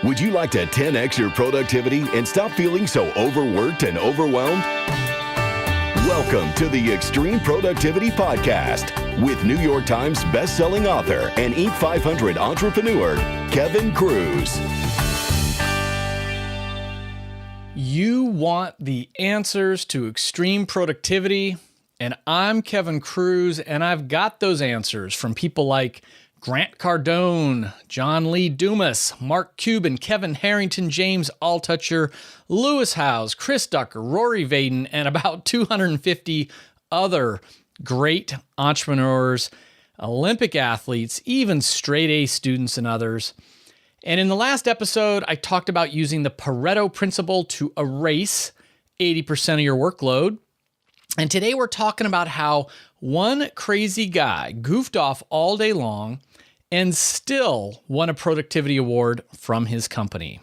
Would you like to 10x your productivity and stop feeling so overworked and overwhelmed? Welcome to the Extreme Productivity Podcast with New York Times bestselling author and Inc. 500 entrepreneur, Kevin Kruse. You want the answers to extreme productivity, and I'm Kevin Kruse, and I've got those answers from people like Grant Cardone, John Lee Dumas, Mark Cuban, Kevin Harrington, James Altucher, Lewis Howes, Chris Ducker, Rory Vaden, and about 250 other great entrepreneurs, Olympic athletes, even straight A students and others. And in the last episode, I talked about using the Pareto principle to erase 80% of your workload. And today we're talking about how one crazy guy goofed off all day long and still won a productivity award from his company.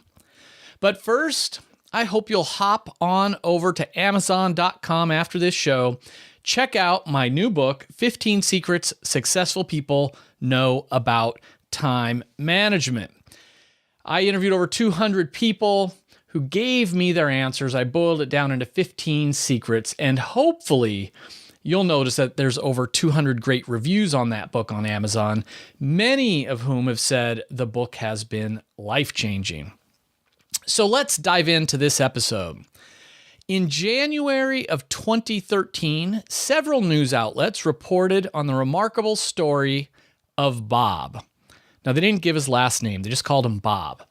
But first, I hope you'll hop on over to Amazon.com after this show. Check out my new book, 15 Secrets Successful People Know About Time Management. I interviewed over 200 people who gave me their answers. I boiled it down into 15 secrets, and hopefully you'll notice that there's over 200 great reviews on that book on Amazon, many of whom have said the book has been life-changing. So let's dive into this episode. In January of 2013, several news outlets reported on the remarkable story of Bob. Now, they didn't give his last name. They just called him Bob.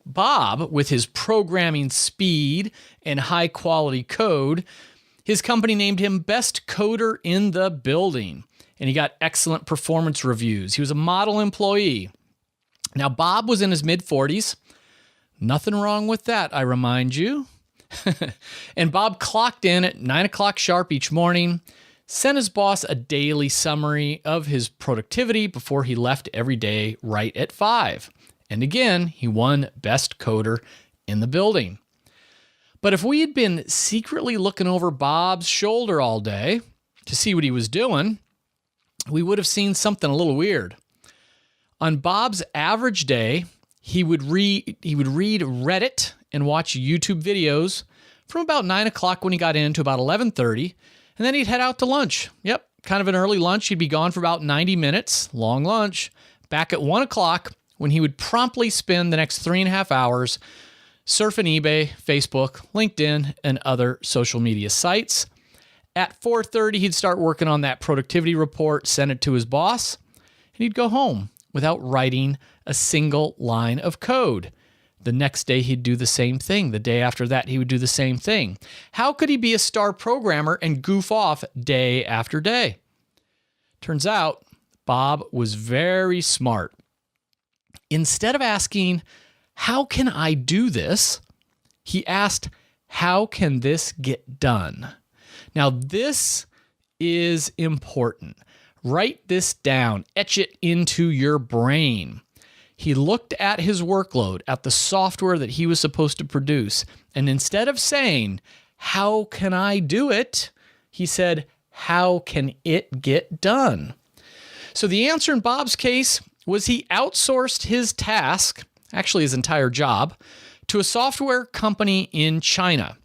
Bob, with his programming speed and high-quality code, his company named him Best Coder in the Building, and he got excellent performance reviews. He was a model employee. Now, Bob was in his mid-40s. Nothing wrong with that, I remind you. And Bob clocked in at 9 o'clock sharp each morning, sent his boss a daily summary of his productivity before he left every day right at 5. And again, he won Best Coder in the Building. But if we had been secretly looking over Bob's shoulder all day to see what he was doing, we would have seen something a little weird. On Bob's average day, he would read Reddit and watch YouTube videos from about 9 o'clock when he got in to about 11:30, and then he'd head out to lunch. Yep, kind of an early lunch. He'd be gone for about 90 minutes, long lunch, back at 1 o'clock when he would promptly spend the next 3.5 hours surfing eBay, Facebook, LinkedIn, and other social media sites. At 4:30, he'd start working on that productivity report, send it to his boss, and he'd go home without writing a single line of code. The next day, he'd do the same thing. The day after that, he would do the same thing. How could he be a star programmer and goof off day after day? Turns out, Bob was very smart. Instead of asking, how can I do this? He asked, how can this get done? Now, this is important. Write this down. Etch it into your brain. He looked at his workload, at the software that he was supposed to produce, and instead of saying, how can I do it? He said, how can it get done? So the answer in Bob's case was he outsourced his task, actually his entire job, to a software company in China.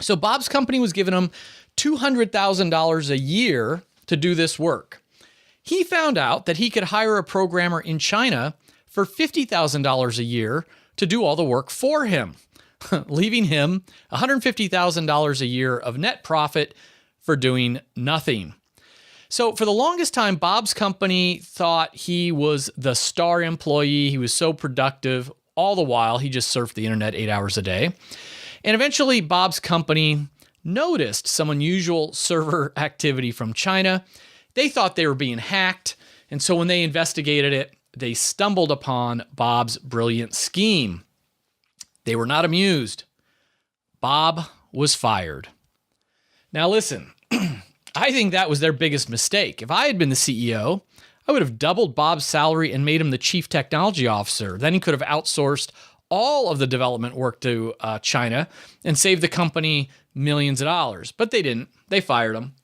So Bob's company was giving him $200,000 a year to do this work. He found out that he could hire a programmer in China for $50,000 a year to do all the work for him, leaving him $150,000 a year of net profit for doing nothing. So for the longest time, Bob's company thought he was the star employee. He was so productive. All the while, he just surfed the internet 8 hours a day. And eventually, Bob's company noticed some unusual server activity from China. They thought they were being hacked. And so when they investigated it, they stumbled upon Bob's brilliant scheme. They were not amused. Bob was fired. Now listen, I think that was their biggest mistake. If I had been the CEO, I would have doubled Bob's salary and made him the chief technology officer. Then he could have outsourced all of the development work to China and saved the company millions of dollars. But they didn't. They fired him.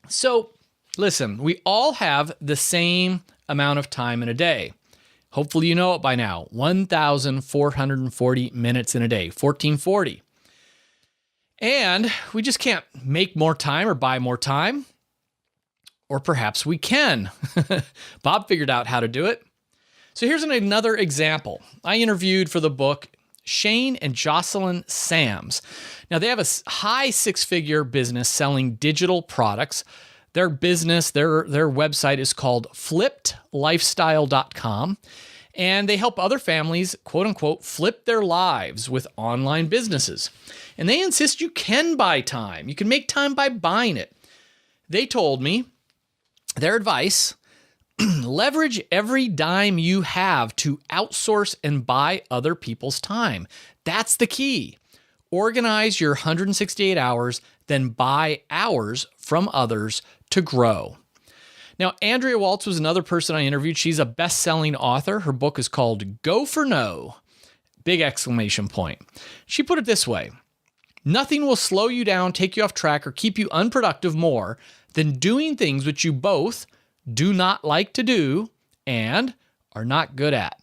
So listen, we all have the same amount of time in a day. Hopefully you know it by now. 1,440 minutes in a day, 1440. And we just can't make more time or buy more time. Or perhaps we can. Bob figured out how to do it. So here's another example. I interviewed for the book Shane and Jocelyn Sams. Now they have a high six-figure business selling digital products. Their business, their website is called flippedlifestyle.com. And they help other families, quote unquote, flip their lives with online businesses. And they insist you can buy time. You can make time by buying it. They told me their advice, leverage every dime you have to outsource and buy other people's time. That's the key. Organize your 168 hours, then buy hours from others to grow. Now, Andrea Waltz was another person I interviewed. She's a best-selling author. Her book is called Go for No! Big exclamation point. She put it this way: nothing will slow you down, take you off track, or keep you unproductive more than doing things which you both do not like to do and are not good at.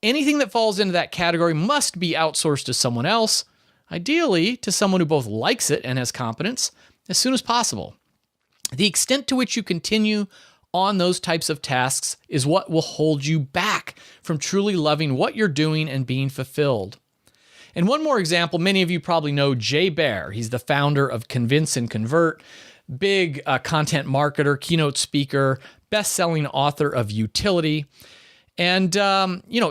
Anything that falls into that category must be outsourced to someone else, ideally to someone who both likes it and has competence, as soon as possible. The extent to which you continue on those types of tasks is what will hold you back from truly loving what you're doing and being fulfilled. And one more example, many of you probably know Jay Baer. He's the founder of Convince and Convert, big content marketer, keynote speaker, best-selling author of Utility. And,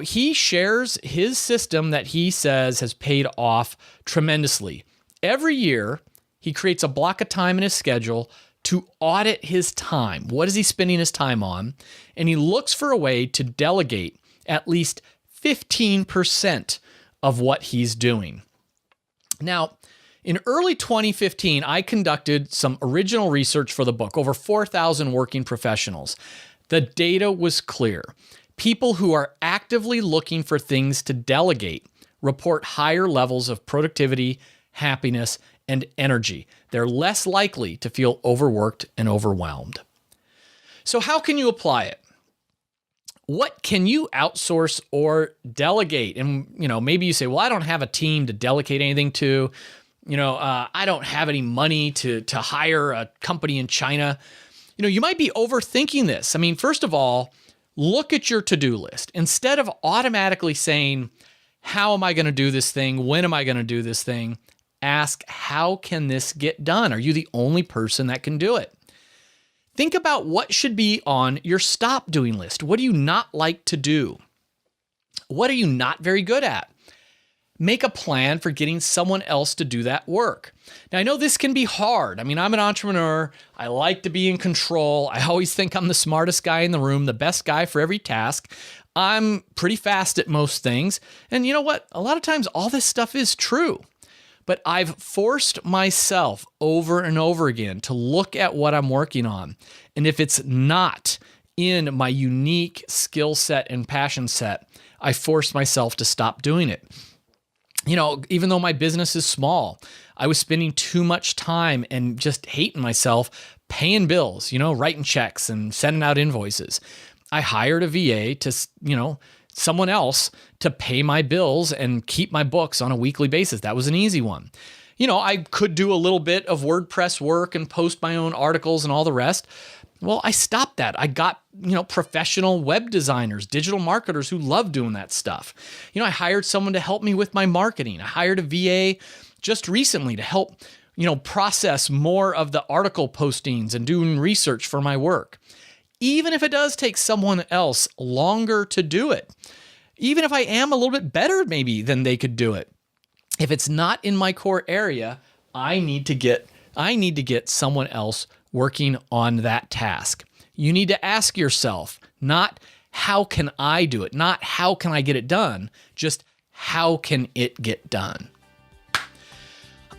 he shares his system that he says has paid off tremendously. Every year, he creates a block of time in his schedule to audit his time. What is he spending his time on? And he looks for a way to delegate at least 15% of what he's doing. Now, in early 2015, I conducted some original research for the book, over 4,000 working professionals. The data was clear. People who are actively looking for things to delegate report higher levels of productivity, happiness, and energy. They're less likely to feel overworked and overwhelmed. So how can you apply it? What can you outsource or delegate? And, maybe you say, well, I don't have a team to delegate anything to. I don't have any money to hire a company in China. You might be overthinking this. I mean, first of all, look at your to-do list. Instead of automatically saying, how am I going to do this thing? When am I going to do this thing? Ask, how can this get done? Are you the only person that can do it? Think about what should be on your stop doing list. What do you not like to do? What are you not very good at? Make a plan for getting someone else to do that work. Now, I know this can be hard. I mean, I'm an entrepreneur. I like to be in control. I always think I'm the smartest guy in the room, the best guy for every task. I'm pretty fast at most things. And you know what? A lot of times all this stuff is true. But I've forced myself over and over again to look at what I'm working on. And if it's not in my unique skill set and passion set, I forced myself to stop doing it. Even though my business is small, I was spending too much time and just hating myself paying bills, writing checks and sending out invoices. I hired a VA to, someone else to pay my bills and keep my books on a weekly basis. That was an easy one. I could do a little bit of WordPress work and post my own articles and all the rest. Well, I stopped that. I got, professional web designers, digital marketers who love doing that stuff. I hired someone to help me with my marketing. I hired a VA just recently to help, process more of the article postings and doing research for my work. Even if it does take someone else longer to do it, even if I am a little bit better maybe than they could do it, if it's not in my core area, I need to get someone else working on that task. You need to ask yourself, not how can I do it, not how can I get it done, just how can it get done?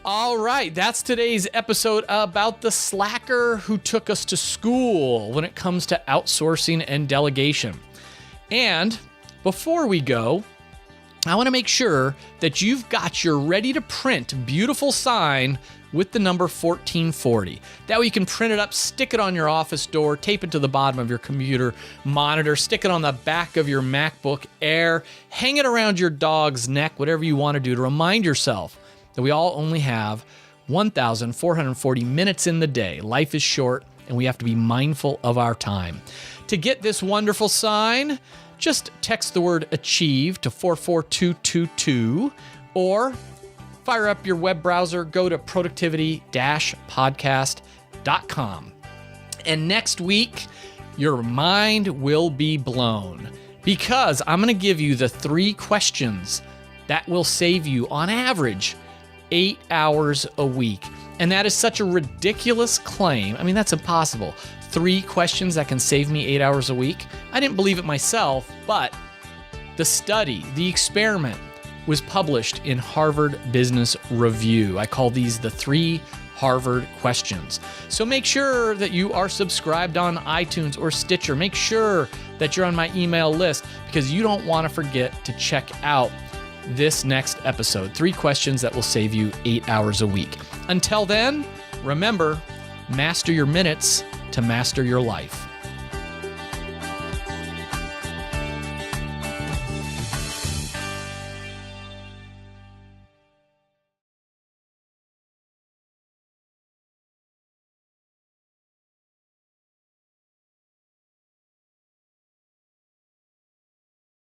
All right, that's today's episode about the slacker who took us to school when it comes to outsourcing and delegation. And before we go, I want to make sure that you've got your ready-to-print beautiful sign with the number 1440. That way you can print it up, stick it on your office door, tape it to the bottom of your computer monitor, stick it on the back of your MacBook Air, hang it around your dog's neck, whatever you want to do to remind yourself that we all only have 1,440 minutes in the day. Life is short, and we have to be mindful of our time. To get this wonderful sign, just text the word achieve to 44222 or fire up your web browser, go to productivity-podcast.com. And next week, your mind will be blown because I'm going to give you the 3 questions that will save you, on average, 8 hours a week. And that is such a ridiculous claim. I mean, that's impossible. 3 questions that can save me 8 hours a week. I didn't believe it myself, but the study, the experiment, was published in Harvard Business Review. I call these the 3 Harvard questions. So make sure that you are subscribed on iTunes or Stitcher. Make sure that you're on my email list because you don't want to forget to check out this next episode. 3 questions that will save you 8 hours a week. Until then, remember, master your minutes to master your life.